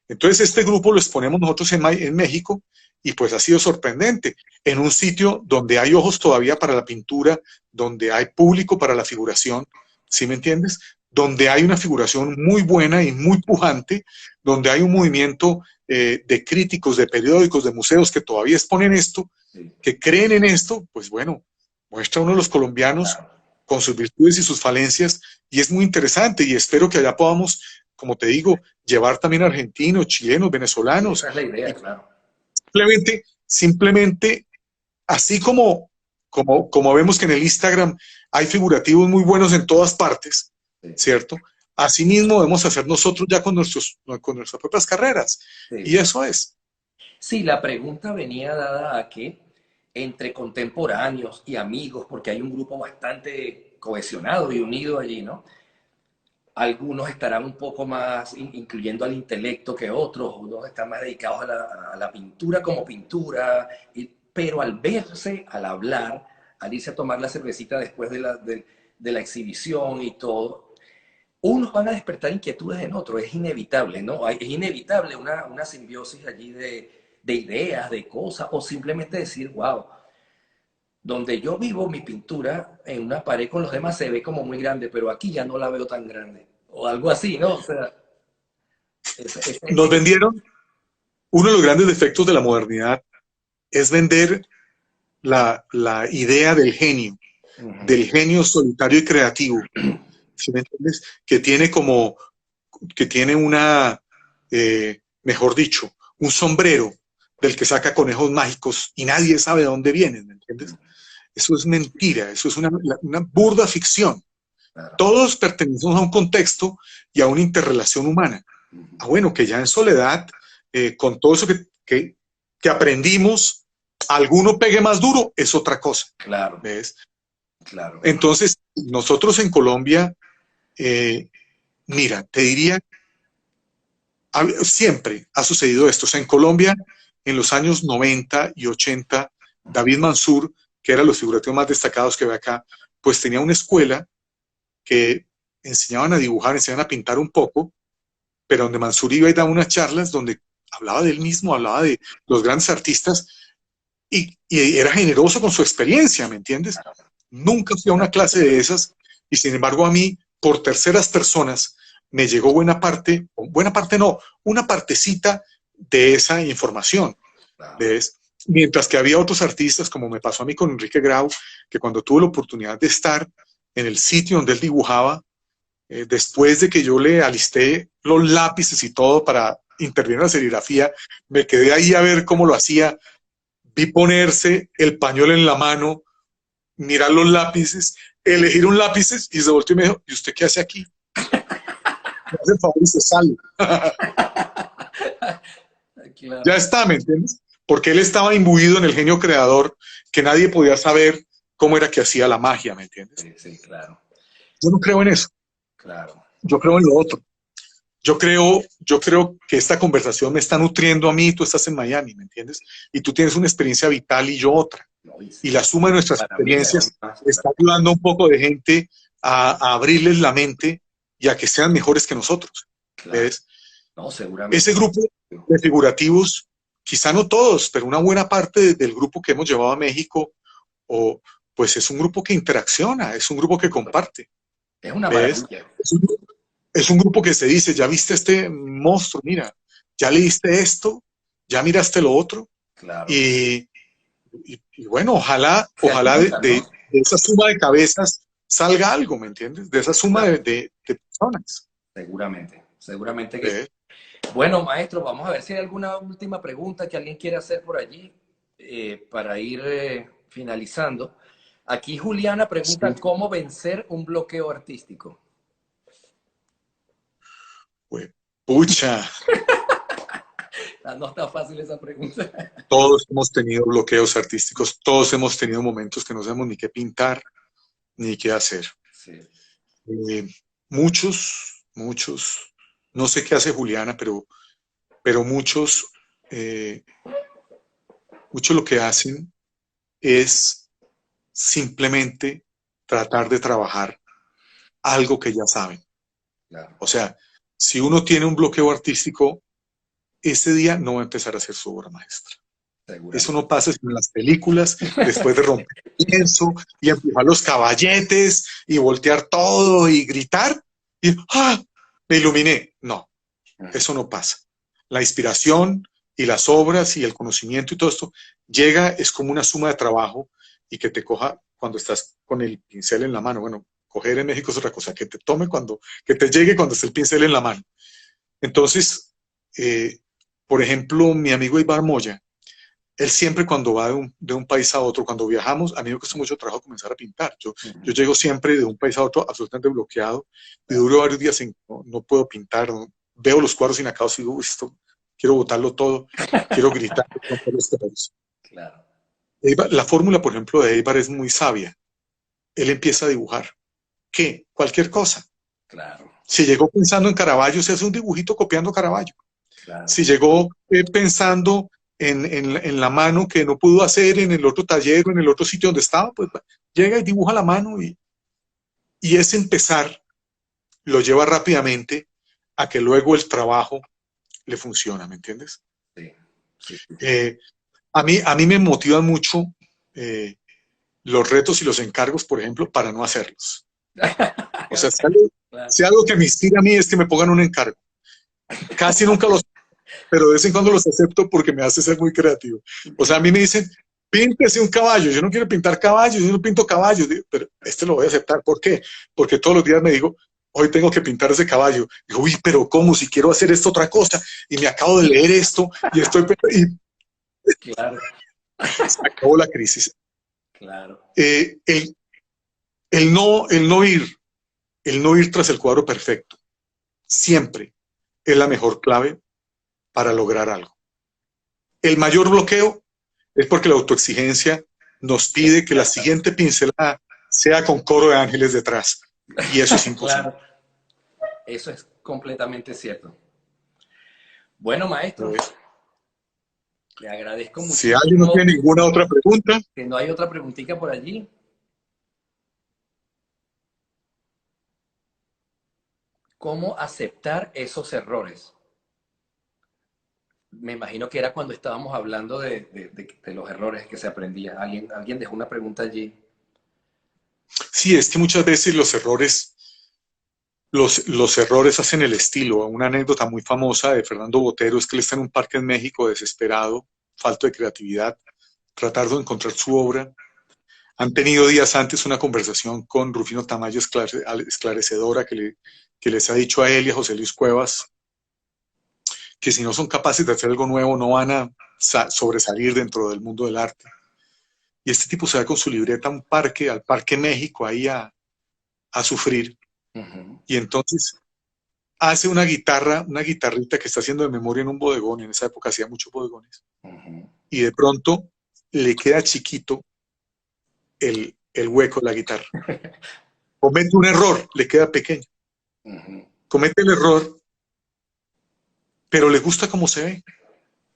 Entonces, este grupo lo exponemos nosotros en México y pues ha sido sorprendente. En un sitio donde hay ojos todavía para la pintura, donde hay público para la figuración, ¿sí me entiendes? Donde hay una figuración muy buena y muy pujante, donde hay un movimiento de críticos, de periódicos, de museos que todavía exponen esto, Sí, que creen en esto, pues bueno, muestra uno de los colombianos claro. con sus virtudes y sus falencias y es muy interesante y espero que allá podamos, como te digo, llevar también argentinos, chilenos, venezolanos Esa es la y idea, claro. simplemente así como vemos que en el Instagram hay figurativos muy buenos en todas partes, Sí, ¿cierto? Asimismo debemos hacer nosotros ya con nuestras propias carreras. Y sí. eso es. Sí, la pregunta venía dada a que entre contemporáneos y amigos, porque hay un grupo bastante cohesionado y unido allí, ¿no? Algunos estarán un poco más incluyendo al intelecto que otros, unos están más dedicados a la pintura como pintura, pero al verse, al hablar, al irse a tomar la cervecita después de la exhibición y todo, unos van a despertar inquietudes en otros, es inevitable, ¿no? Es inevitable una simbiosis allí de ideas, de cosas, o simplemente decir, wow, donde yo vivo mi pintura en una pared con los demás se ve como muy grande, pero aquí ya no la veo tan grande. O algo así, ¿no? O sea, Nos vendieron, uno de los grandes defectos de la modernidad es vender la idea del genio solitario y creativo, ¿sí me entiendes? Que tiene mejor dicho, un sombrero del que saca conejos mágicos y nadie sabe de dónde vienen, ¿me entiendes? Eso es mentira, eso es una burda ficción. claro. Todos pertenecemos a un contexto y a una interrelación humana. Ah, bueno, que ya en soledad, con todo eso que aprendimos, alguno pegue más duro, es otra cosa, Claro, ¿ves? claro. Entonces, nosotros en Colombia, eh, mira, te diría, siempre ha sucedido esto. O sea, en Colombia, en los años 90 y 80, David Mansur, que era los figurativos más destacados que ve acá, pues tenía una escuela que enseñaban a dibujar, enseñaban a pintar un poco, pero donde Mansur iba y daba unas charlas donde hablaba de él mismo, hablaba de los grandes artistas y era generoso con su experiencia, ¿me entiendes? Nunca fui a una clase de esas y sin embargo a mí, por terceras personas, me llegó buena parte no, una partecita de esa información, Claro. ¿ves? Mientras que había otros artistas, como me pasó a mí con Enrique Grau, que cuando tuve la oportunidad de estar en el sitio donde él dibujaba, después de que yo le alisté los lápices y todo para intervenir en la serigrafía, me quedé ahí a ver cómo lo hacía, vi ponerse el pañuelo en la mano, mirar los lápices, elegir un lápiz y se volteó y me dijo, ¿y usted qué hace aquí? Me hace el favor y se sale. Ya Claro. está, ¿me entiendes? Porque él estaba imbuido en el genio creador que nadie podía saber cómo era que hacía la magia, ¿me entiendes? Sí, sí, claro, Yo no creo en eso, claro. yo creo en lo otro. Yo creo que esta conversación me está nutriendo a mí, tú estás en Miami, ¿me entiendes? Y tú tienes una experiencia vital y yo otra. No, y Y la sí, suma de nuestras para mí mejor experiencias más, está claro. ayudando a un poco de gente a abrirles la mente y a que sean mejores que nosotros. Claro. ¿Ves? No, seguramente. Ese grupo de figurativos, quizá no todos, pero una buena parte del grupo que hemos llevado a México, o, pues es un grupo que interacciona, es un grupo que comparte. Es una ¿Ves? maravilla. Es un grupo que se dice, ya viste este monstruo, mira, ya leíste esto, ya miraste lo otro, Claro. y, y bueno, Se ojalá ayudan, ¿no? de esa suma de cabezas salga algo, ¿me entiendes? De esa suma Claro. de personas. Seguramente, seguramente que sí. ¿Ves? Bueno, maestro, vamos a ver si hay alguna última pregunta que alguien quiera hacer por allí para ir finalizando. Aquí Juliana Sí, pregunta, ¿cómo vencer un bloqueo artístico? pues, pucha, Ah, no está fácil esa pregunta. todos hemos tenido bloqueos artísticos, todos hemos tenido momentos que no sabemos ni qué pintar, ni qué hacer. Sí, Eh, muchos, no sé qué hace Juliana, pero eh, muchos lo que hacen es simplemente tratar de trabajar algo que ya saben. claro, O sea, si uno tiene un bloqueo artístico, ese día no va a empezar a hacer su obra maestra. Eso seguramente. no pasa en las películas, después de romper el lienzo y empujar los caballetes y voltear todo y gritar y ¡ah! Me iluminé. No, eso no pasa. La inspiración y las obras y el conocimiento y todo esto llega, es como una suma de trabajo y que te coja cuando estás con el pincel en la mano. Bueno, coger en México es otra cosa, que te tome que te llegue cuando esté el pincel en la mano. Entonces, eh, por ejemplo, mi amigo Ibar Moya, él siempre cuando va de un país a otro, cuando viajamos, a mí me cuesta mucho trabajo comenzar a pintar. Yo llego siempre de un país a otro absolutamente bloqueado y duro varios días en no puedo pintar, veo los cuadros inacabados y digo, esto, quiero botarlo todo, quiero gritar, romper los pedazos. Claro, La fórmula, por ejemplo, de Eibar es muy sabia. Él empieza a dibujar. ¿Qué? Cualquier cosa. claro, Si llegó pensando en Caravaggio, se hace un dibujito copiando Caravaggio. claro. Si llegó pensando en la mano que no pudo hacer en el otro taller o en el otro sitio donde estaba, pues llega y dibuja la mano y ese empezar lo lleva rápidamente a que luego el trabajo le funciona, ¿me entiendes? Sí, sí, sí, sí. Eh, a mí me motivan mucho eh, los retos y los encargos, por ejemplo, para no hacerlos. O sea, Claro. si algo que me inspira a mí es que me pongan un encargo. Casi nunca los, pero de vez en cuando los acepto porque me hace ser muy creativo. O sea, a mí me dicen, píntese un caballo. Yo no quiero pintar caballos, yo no pinto caballos, pero este lo voy a aceptar. ¿Por qué? Porque todos los días me digo, hoy tengo que pintar ese caballo. Digo, uy, pero ¿cómo? Si quiero hacer esto otra cosa y me acabo de leer esto y estoy y Claro, se acabó la crisis. claro. Eh, el, el no ir tras el cuadro perfecto, siempre es la mejor clave para lograr algo. El mayor bloqueo es porque la autoexigencia nos pide que la siguiente Exactamente. pincelada sea con coro de ángeles detrás. Y eso es imposible. Claro, eso es completamente cierto. Bueno, maestro, ¿Ves? le agradezco Si alguien no muchísimo tiene ninguna otra pregunta, que no hay otra preguntita por allí. ¿Cómo aceptar esos errores? Me imagino que era cuando estábamos hablando de los errores que se aprendía. Alguien dejó una pregunta allí. sí, es que muchas veces los errores hacen el estilo. Una anécdota muy famosa de Fernando Botero es que él está en un parque en México desesperado, falto de creatividad, tratando de encontrar su obra. Han tenido días antes una conversación con Rufino Tamayo esclarecedora que les ha dicho a él y a José Luis Cuevas que si no son capaces de hacer algo nuevo no van a sobresalir dentro del mundo del arte. Y este tipo se va con su libreta a un parque, al Parque México, ahí a sufrir. Ujú, Y entonces hace una guitarrita que está haciendo de memoria en un bodegón. En esa época hacía muchos bodegones. ujú. Y de pronto le queda chiquito el hueco de la guitarra. Comete un error, le queda pequeño. Ujú, Comete el error, pero le gusta cómo se ve.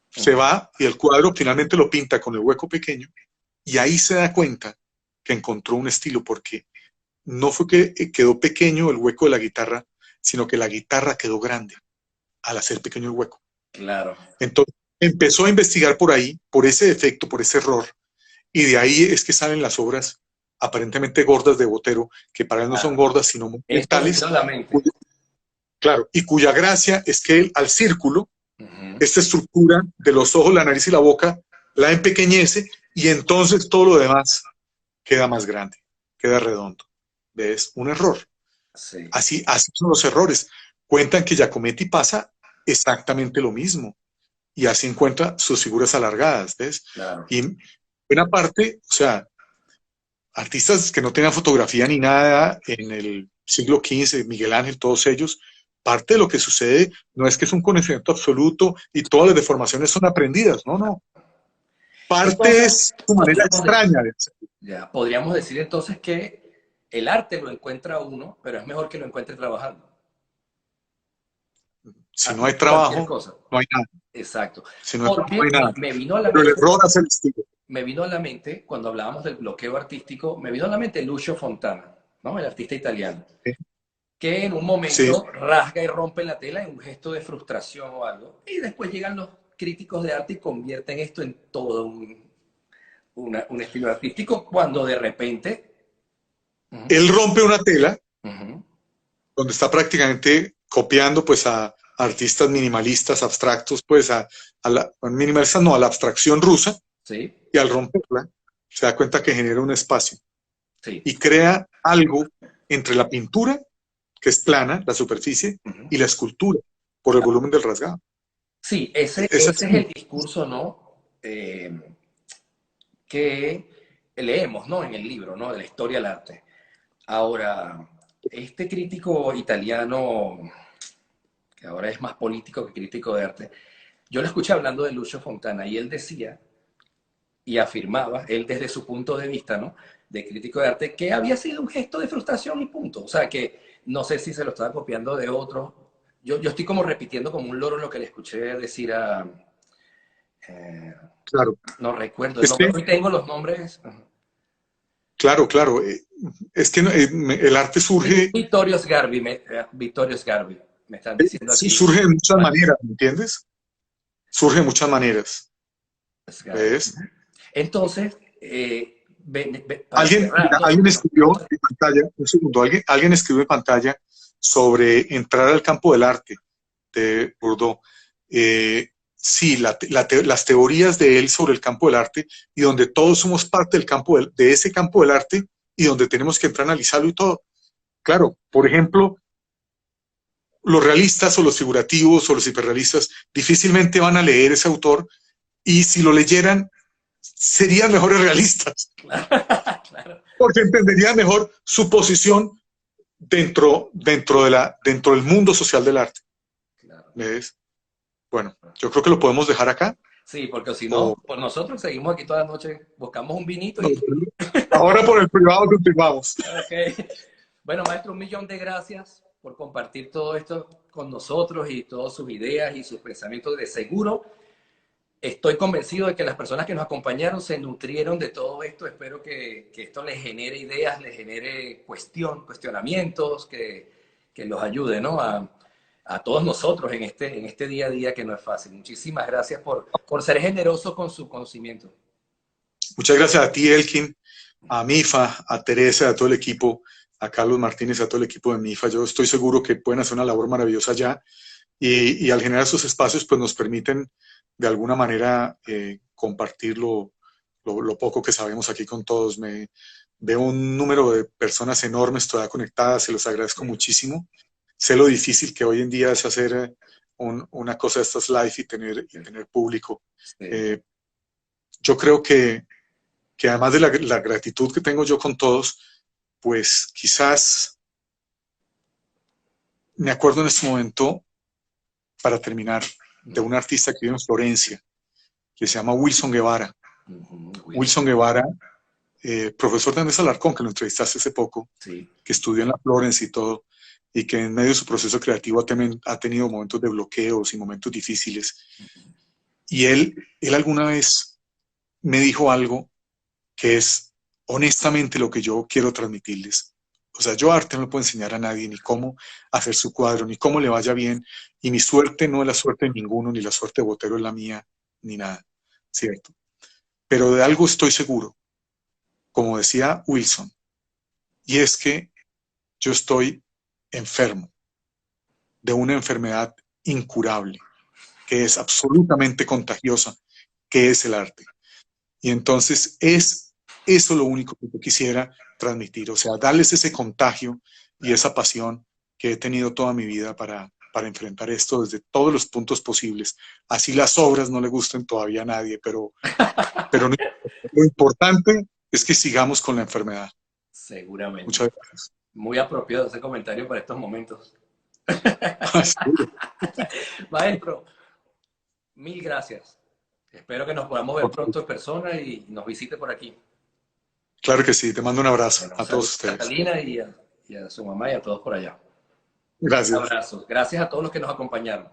Se ujú. va y el cuadro finalmente lo pinta con el hueco pequeño y ahí se da cuenta que encontró un estilo porque no fue que quedó pequeño el hueco de la guitarra, sino que la guitarra quedó grande al hacer pequeño el hueco. Claro. Entonces empezó a investigar por ahí, por ese defecto, por ese error, y de ahí es que salen las obras aparentemente gordas de Botero, que para él no son Claro. gordas, sino Esto le monumentales, vino a la mente. claro, y cuya gracia es que él al círculo, Ujú. esta estructura de los ojos, la nariz y la boca, la empequeñece y entonces todo lo demás queda más grande, queda redondo. ¿Ves? Un error. Sí, Así son los errores. cuentan que Giacometti pasa exactamente lo mismo y así encuentra sus figuras alargadas, ¿ves? Claro. Y buena parte, o sea, artistas que no tenían fotografía ni nada en el siglo XV, Miguel Ángel, todos ellos, parte de lo que sucede no es que es un conocimiento absoluto y todas las deformaciones son aprendidas, no, no. Parte Entonces, es su manera podríamos extraña de hacer. ya, podríamos decir entonces que el arte lo encuentra uno, pero es mejor que lo encuentre trabajando, Si no hay haciendo cualquier trabajo, cosa. no hay nada. Exacto. Si no hay trabajo, no hay nada. Me vino a la Pero el mente, error hace el estilo. me vino a la mente, cuando hablábamos del bloqueo artístico, me vino a la mente Lucio Fontana, ¿no? El artista italiano, que en un Sí, momento rasga y rompe la tela en un gesto de frustración o algo, y después llegan los críticos de arte y convierten esto en todo un estilo artístico, cuando de repente... él rompe una tela Uh -huh. donde está prácticamente copiando pues a artistas minimalistas, abstractos, pues a la, minimalistas no, a la abstracción rusa, Sí, y al romperla se da cuenta que genera un espacio sí. y crea algo entre la pintura, que es plana, la superficie, Uh -huh. y la escultura, por el volumen del rasgado. Sí, ese Esa es el discurso, ¿no? Que leemos, ¿no? En el libro, ¿no? De la historia del arte. Ahora, este crítico italiano, que ahora es más político que crítico de arte, yo lo escuché hablando de Lucio Fontana y él decía y afirmaba, él desde su punto de vista, ¿no? De crítico de arte, que había sido un gesto de frustración y punto. O sea, que no sé si se lo estaba copiando de otros. Yo estoy como repitiendo como un loro lo que le escuché decir a... Eh, claro. no recuerdo el Es nombre, que, hoy tengo los nombres. claro, claro, es que el arte surge, Vittorio Sgarbi, Vittorio Sgarbi, me están diciendo aquí. surge de muchas maneras, ¿me entiendes? Surge de muchas maneras, Sgarbi. ¿ves? Entonces, para Alguien, cerrar, mira, ¿no? alguien Porque escribió en pantalla, un segundo, alguien escribió en pantalla sobre entrar al campo del arte de Bourdieu. Sí, las teorías de él sobre el campo del arte y donde todos somos parte del campo de ese campo del arte y donde tenemos que entrar a analizarlo y todo. Claro, por ejemplo, los realistas o los figurativos o los hiperrealistas difícilmente van a leer ese autor y si lo leyeran serían mejores realistas claro, porque entenderían mejor su posición dentro del mundo social del arte. claro. ¿Ves? Bueno, yo creo que lo podemos dejar acá. Sí, porque si O, no, pues nosotros seguimos aquí toda la noche, buscamos un vinito no, y... ahora por el privado continuamos. Ok. Bueno, maestro, un millón de gracias por compartir todo esto con nosotros y todas sus ideas y sus pensamientos. De seguro, estoy convencido de que las personas que nos acompañaron se nutrieron de todo esto. Espero que esto les genere ideas, les genere cuestionamientos, que los ayude, ¿no? A todos nosotros en este día a día que no es fácil. Muchísimas gracias por ser generosos con su conocimiento. Muchas gracias a ti, Elkin, a Mifa, a Teresa, a todo el equipo, a Carlos Martínez, a todo el equipo de Mifa. Yo estoy seguro que pueden hacer una labor maravillosa allá y al generar esos espacios pues nos permiten de alguna manera compartir lo poco que sabemos aquí con todos. Veo un número de personas enormes todavía conectadas, se los agradezco muchísimo. Sé lo difícil que hoy en día es hacer una cosa de estas live y tener público. Sí. Eh, yo creo que además de la gratitud que tengo yo con todos, pues quizás me acuerdo en este momento, para terminar, de un artista que vive en Florencia, que se llama Wilson Guevara. Wilson Guevara, profesor de Andrés Alarcón, que lo entrevistaste hace poco, Sí. que estudió en la Florence y todo, y que en medio de su proceso creativo ha tenido momentos de bloqueos y momentos difíciles. Y él alguna vez me dijo algo que es honestamente lo que yo quiero transmitirles. O sea, yo arte no le puedo enseñar a nadie ni cómo hacer su cuadro, ni cómo le vaya bien, y mi suerte no es la suerte de ninguno, ni la suerte de Botero es la mía, ni nada, ¿cierto? Pero de algo estoy seguro, como decía Wilson, y es que yo estoy enfermo de una enfermedad incurable, que es absolutamente contagiosa, que es el arte. Y entonces es eso lo único que yo quisiera transmitir, o sea, darles ese contagio y esa pasión que he tenido toda mi vida para enfrentar esto desde todos los puntos posibles. Así las obras no le gusten todavía a nadie, pero lo importante es que sigamos con la enfermedad. Seguramente. Muchas gracias. Muy apropiado ese comentario para estos momentos. Maestro, mil gracias. Espero que nos podamos ver pronto en persona y nos visite por aquí. Claro que sí, te mando un abrazo Bueno, a todos saludos a ustedes. Catalina y a su mamá y a todos por allá. Un Gracias. abrazo. Gracias a todos los que nos acompañaron.